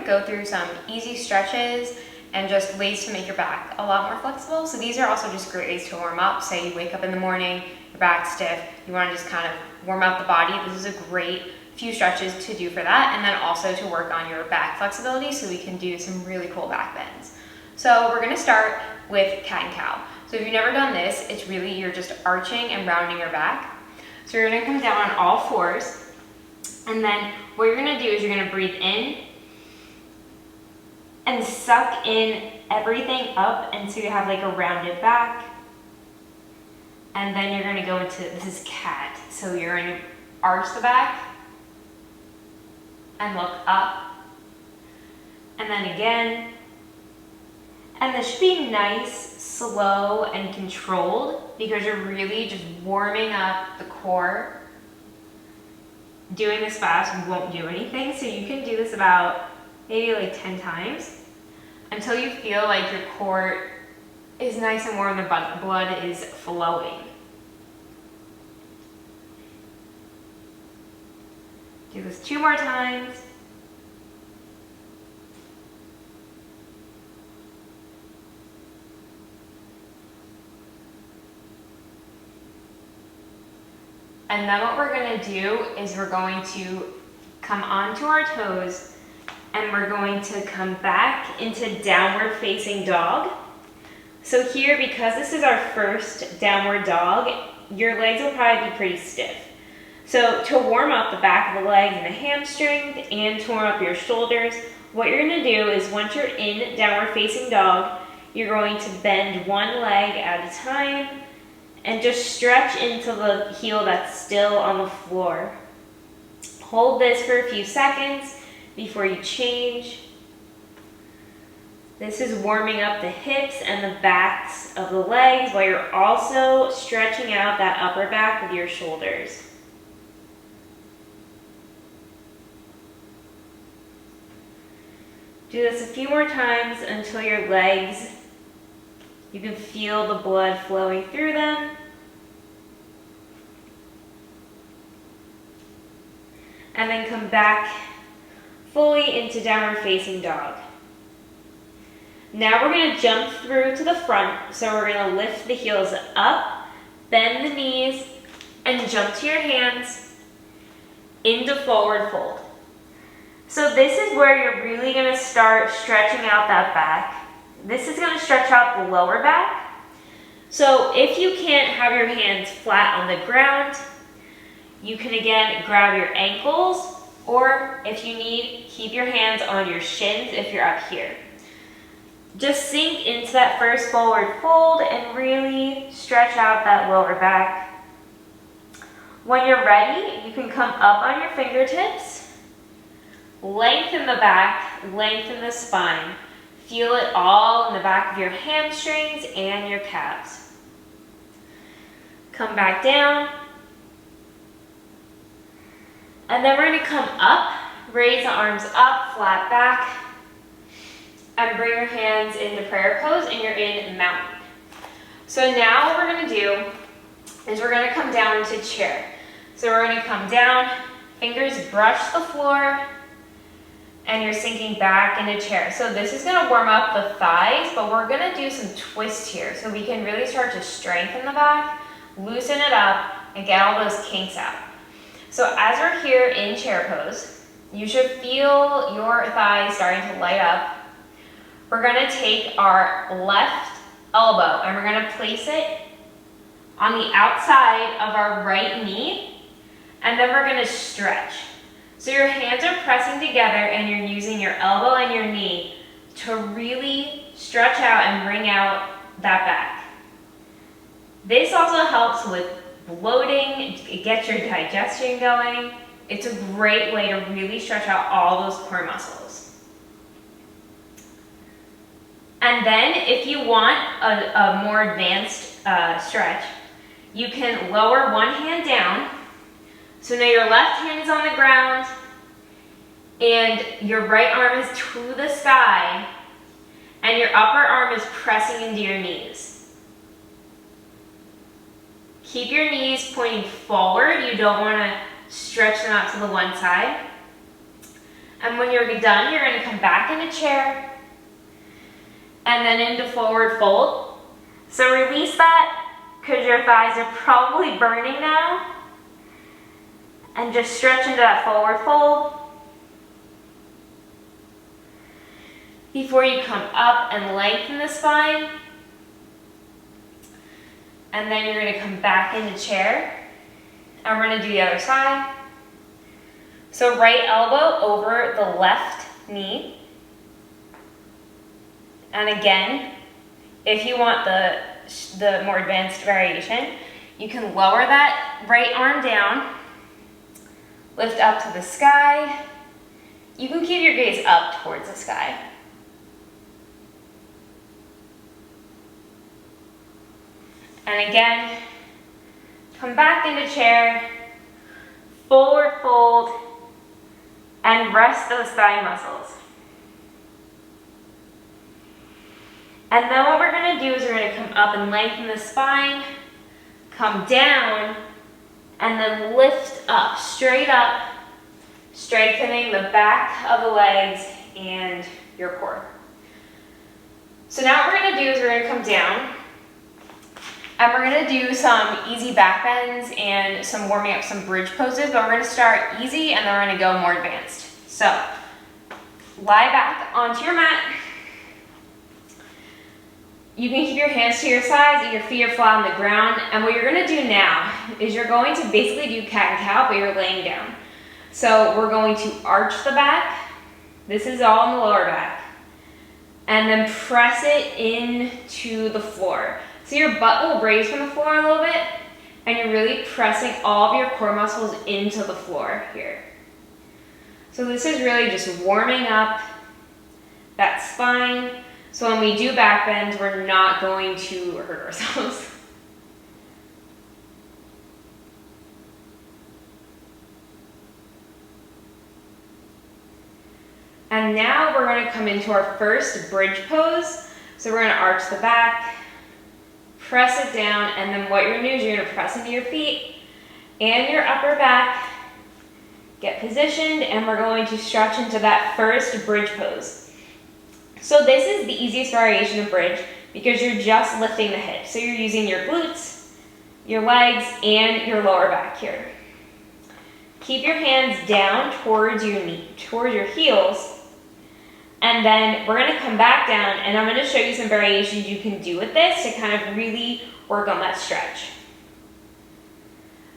gonna go through some easy stretches and just ways to make your back a lot more flexible. So these are also just great ways to warm up. Say you wake up in the morning, your back's stiff, you wanna just kind of warm up the body. This is a great few stretches to do for that, and then also to work on your back flexibility so we can do some really cool back bends. So we're gonna start with cat and cow. So if you've never done this, it's really, you're just arching and rounding your back. So you're gonna come down on all fours, and then what you're gonna do is you're gonna breathe in and suck in everything up until you have like a rounded back. And then you're gonna go into, this is cat. So you're gonna arch the back and look up. And then again. And this should be nice, slow, and controlled because you're really just warming up the core. Doing this fast won't do anything, so you can do this about maybe like 10 times until you feel like your core is nice and warm, the blood is flowing. Do this 2 more times. And then what we're gonna do is we're going to come onto our toes and we're going to come back into downward facing dog. So here, because this is our first downward dog, your legs will probably be pretty stiff. So to warm up the back of the legs and the hamstrings and to warm up your shoulders, what you're gonna do is once you're in downward facing dog, you're going to bend one leg at a time and just stretch into the heel that's still on the floor. Hold this for a few seconds before you change. This is warming up the hips and the backs of the legs while you're also stretching out that upper back with your shoulders. Do this a few more times until your legs, you can feel the blood flowing through them. And then come back fully into downward facing dog. Now we're gonna jump through to the front. So we're gonna lift the heels up, bend the knees, and jump to your hands into forward fold. So this is where you're really gonna start stretching out that back. This is gonna stretch out the lower back. So if you can't have your hands flat on the ground, you can again grab your ankles, or if you need, keep your hands on your shins if you're up here. Just sink into that first forward fold and really stretch out that lower back. When you're ready, you can come up on your fingertips, lengthen the back, lengthen the spine. Feel it all in the back of your hamstrings and your calves. Come back down. And then we're going to come up, raise the arms up, flat back, and bring your hands into prayer pose, and you're in mountain. So now what we're going to do is we're going to come down into chair. So we're going to come down, fingers brush the floor, and you're sinking back into chair. So this is going to warm up the thighs, but we're going to do some twist here so we can really start to strengthen the back, loosen it up, and get all those kinks out. So as we're here in chair pose, you should feel your thighs starting to light up. We're gonna take our left elbow and we're gonna place it on the outside of our right knee, and then we're gonna stretch. So your hands are pressing together and you're using your elbow and your knee to really stretch out and bring out that back. This also helps with bloating, it gets your digestion going. It's a great way to really stretch out all those core muscles. And then if you want a more advanced stretch, you can lower one hand down. So now your left hand is on the ground and your right arm is to the sky and your upper arm is pressing into your knees. Keep your knees pointing forward. You don't want to stretch them out to the one side. And when you're done, you're gonna come back in a chair and then into forward fold. So release that because your thighs are probably burning now. And just stretch into that forward fold. Before you come up and lengthen the spine. And then you're gonna come back into chair. And we're gonna do the other side. So right elbow over the left knee. And again, if you want the more advanced variation, you can lower that right arm down, lift up to the sky. You can keep your gaze up towards the sky. And again, come back into chair, forward fold, and rest those thigh muscles. And then what we're gonna do is we're gonna come up and lengthen the spine, come down, and then lift up, strengthening the back of the legs and your core. So now what we're gonna do is we're gonna come down, and we're gonna do some easy back bends and some warming up some bridge poses, but we're gonna start easy and then we're gonna go more advanced. So, lie back onto your mat. You can keep your hands to your sides and your feet are flat on the ground. And what you're gonna do now is you're going to basically do cat and cow, but you're laying down. So we're going to arch the back. This is all in the lower back. And then press it into the floor. So your butt will raise from the floor a little bit, and you're really pressing all of your core muscles into the floor here. So this is really just warming up that spine. So when we do back bends, we're not going to hurt ourselves. And now we're going to come into our first bridge pose. So we're going to arch the back, press it down, and then what you're going to do is you're going to press into your feet and your upper back, get positioned, and we're going to stretch into that first bridge pose. So this is the easiest variation of bridge because you're just lifting the hips. So you're using your glutes, your legs, and your lower back here. Keep your hands down towards your knee, towards your heels. And then we're gonna come back down and I'm gonna show you some variations you can do with this to kind of really work on that stretch.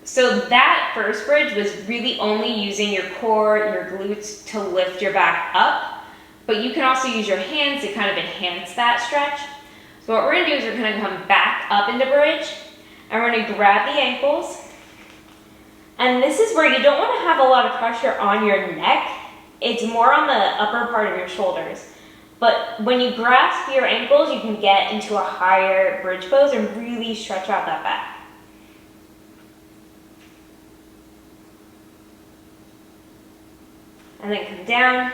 So that first bridge was really only using your core, your glutes to lift your back up. But you can also use your hands to kind of enhance that stretch. So what we're gonna do is we're gonna come back up into bridge and we're gonna grab the ankles. And this is where you don't wanna have a lot of pressure on your neck. It's more on the upper part of your shoulders. But when you grasp your ankles, you can get into a higher bridge pose and really stretch out that back. And then come down.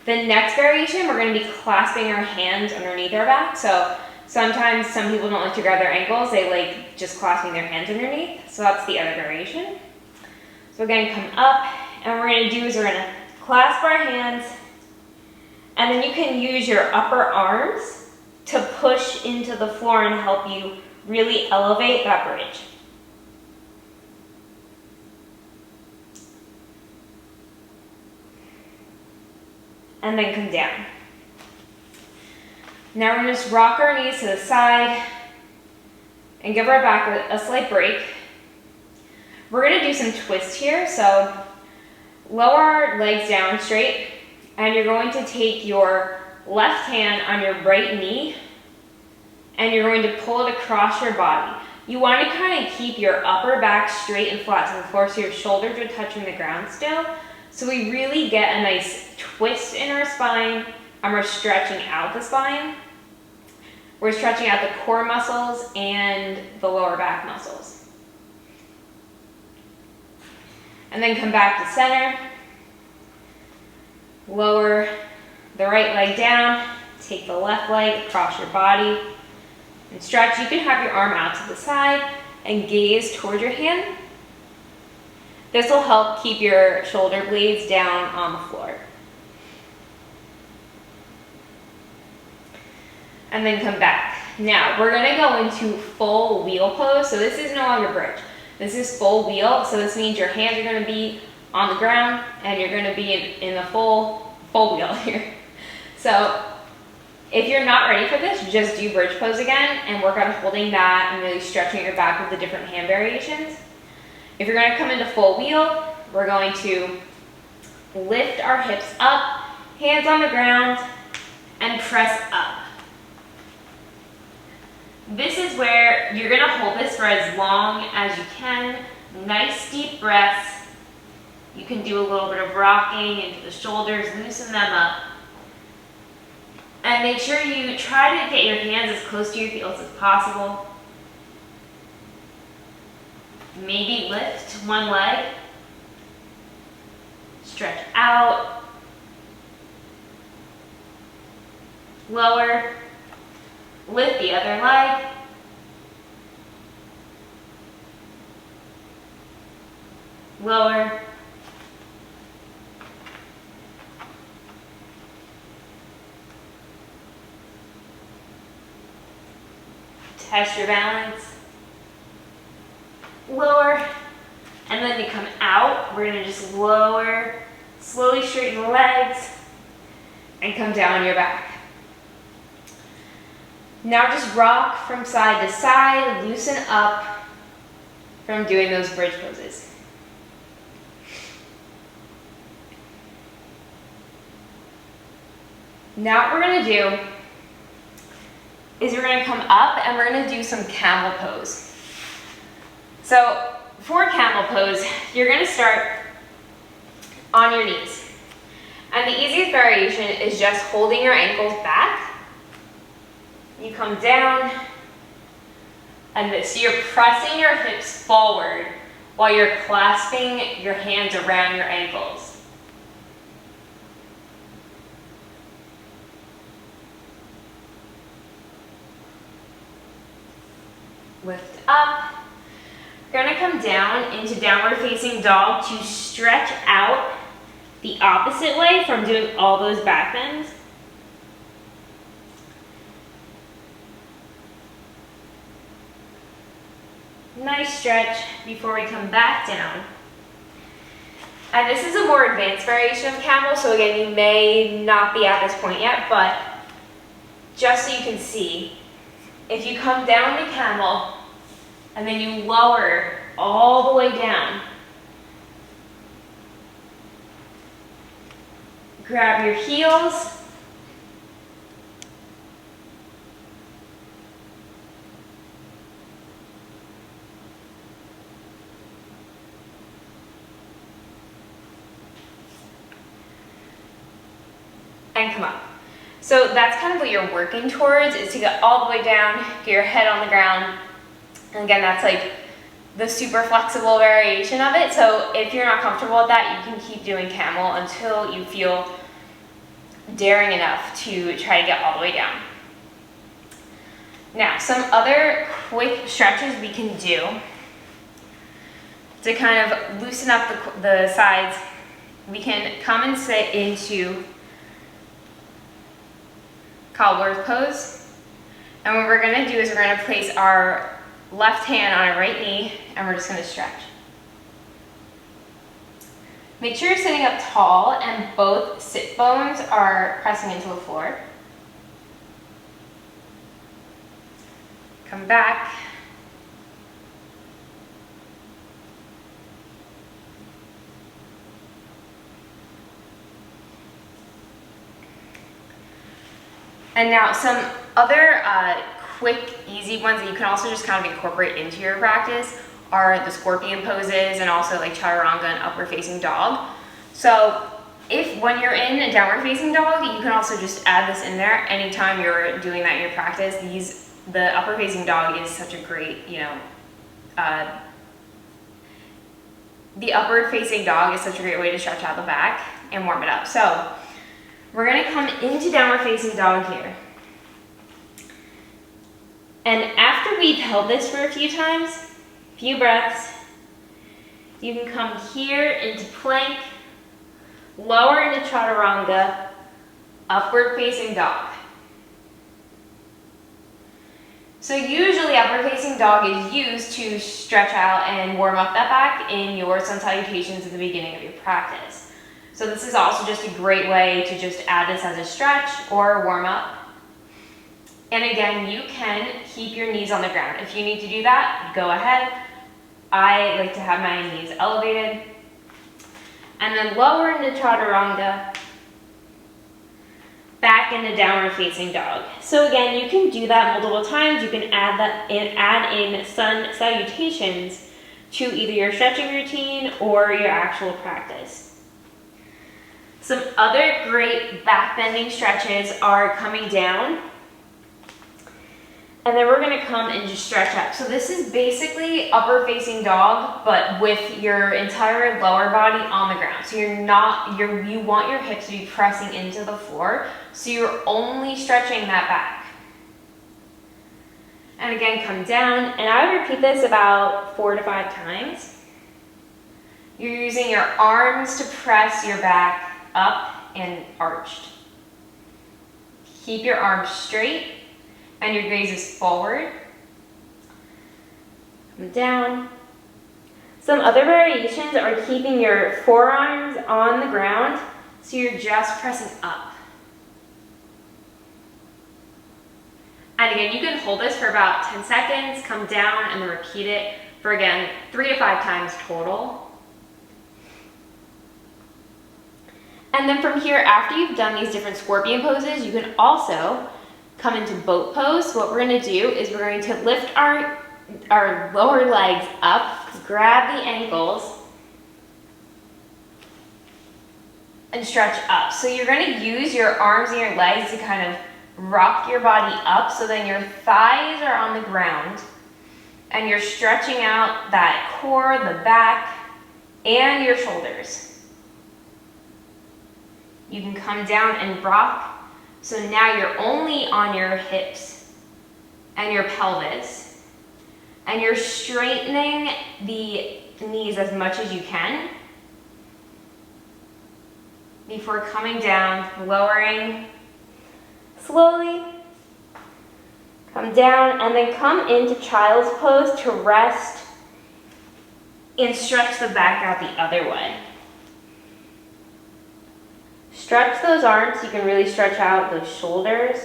The next variation, we're going to be clasping our hands underneath our back. So sometimes some people don't like to grab their ankles. They like just clasping their hands underneath. So that's the other variation. So we're going to come up, and what we're going to do is we're going to clasp our hands, and then you can use your upper arms to push into the floor and help you really elevate that bridge. And then come down. Now we're gonna just rock our knees to the side and give our back a slight break. We're gonna do some twists here. So lower our legs down straight, and you're going to take your left hand on your right knee and you're going to pull it across your body. You want to kind of keep your upper back straight and flat to the floor so your shoulders are touching the ground still. So we really get a nice twist in our spine, and we're stretching out the spine. We're stretching out the core muscles and the lower back muscles. And then come back to center. Lower the right leg down. Take the left leg across your body and stretch. You can have your arm out to the side and gaze toward your hand. This will help keep your shoulder blades down on the floor. And then come back. Now, we're gonna go into full wheel pose. So this is no longer bridge. This is full wheel. So this means your hands are gonna be on the ground and you're gonna be in the full wheel here. So if you're not ready for this, just do bridge pose again and work on holding that and really stretching your back with the different hand variations. If you're gonna come into full wheel, we're going to lift our hips up, hands on the ground, and press up. This is where you're gonna hold this for as long as you can. Nice deep breaths. You can do a little bit of rocking into the shoulders, loosen them up. And make sure you try to get your hands as close to your heels as possible. Maybe lift one leg. Stretch out. Lower. Lift the other leg. Lower. Test your balance. Lower. And then you come out. We're going to just lower, slowly straighten the legs, and come down on your back. Now just rock from side to side, loosen up from doing those bridge poses. Now what we're going to do is we're going to come up and we're going to do some camel pose. So for camel pose, you're going to start on your knees. And the easiest variation is just holding your ankles back. You come down, and so you're pressing your hips forward while you're clasping your hands around your ankles. Lift up. You're gonna come down into downward facing dog to stretch out the opposite way from doing all those back bends. Nice stretch before we come back down. And this is a more advanced variation of camel, so again, you may not be at this point yet, but just so you can see, if you come down to camel and then you lower all the way down, grab your heels, and come up. So that's kind of what you're working towards, is to get all the way down, get your head on the ground. And again, that's like the super flexible variation of it. So if you're not comfortable with that, you can keep doing camel until you feel daring enough to try to get all the way down. Now, some other quick stretches we can do to kind of loosen up the sides. We can come and sit into cobbler's pose. And what we're gonna do is we're gonna place our left hand on our right knee and we're just gonna stretch. Make sure you're sitting up tall and both sit bones are pressing into the floor. Come back. And now some other quick, easy ones that you can also just kind of incorporate into your practice are the scorpion poses and also like chaturanga and upward facing dog. So when you're in a downward facing dog, you can also just add this in there anytime you're doing that in your practice. The upward facing dog is such a great, the upward facing dog is such a great way to stretch out the back and warm it up. So we're gonna come into downward facing dog here. And after we've held this for a few times, few breaths, You can come here into plank, lower into chaturanga, upward facing dog. So usually upward facing dog is used to stretch out and warm up that back in your sun salutations at the beginning of your practice. So this is also just a great way to just add this as a stretch or warm up. And again, you can keep your knees on the ground. If you need to do that, go ahead. I like to have my knees elevated. And then lower into chaturanga, back into downward facing dog. So again, you can do that multiple times. You can add in sun salutations to either your stretching routine or your actual practice. Some other great back bending stretches are coming down, and then we're gonna come and just stretch up. So this is basically upward facing dog, but with your entire lower body on the ground. So you want your hips to be pressing into the floor, so you're only stretching that back. And again, come down, and I would repeat this about 4 to 5 times. You're using your arms to press your back up and arched. Keep your arms straight and your gaze is forward. Come down. Some other variations are keeping your forearms on the ground, so you're just pressing up. And again, you can hold this for about 10 seconds, come down, and then repeat it for, again, 3 to 5 times total. And then from here, after you've done these different scorpion poses, you can also come into boat pose. So what we're going to do is we're going to lift our lower legs up, grab the ankles, and stretch up. So you're going to use your arms and your legs to kind of rock your body up, so then your thighs are on the ground and you're stretching out that core, the back, and your shoulders. You can come down and rock. So now you're only on your hips and your pelvis, and you're straightening the knees as much as you can before coming down, lowering slowly. Come down and then come into child's pose to rest and stretch the back out the other way. Stretch those arms so you can really stretch out those shoulders.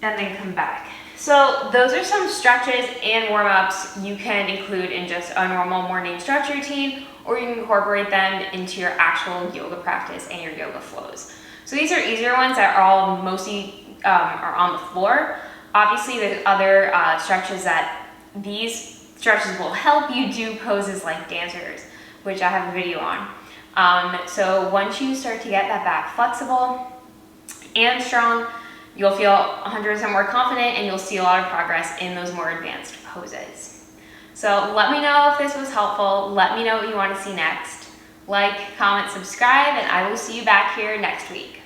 And then come back. So those are some stretches and warm-ups you can include in just a normal morning stretch routine, or you can incorporate them into your actual yoga practice and your yoga flows. So these are easier ones that are all mostly are on the floor. Obviously there's other stretches that these stretches will help you do poses like dancers, which I have a video on. So once you start to get that back flexible and strong, you'll feel 100% more confident, and you'll see a lot of progress in those more advanced poses. So let me know if this was helpful. Let me know what you want to see next. Like, comment, subscribe, and I will see you back here next week.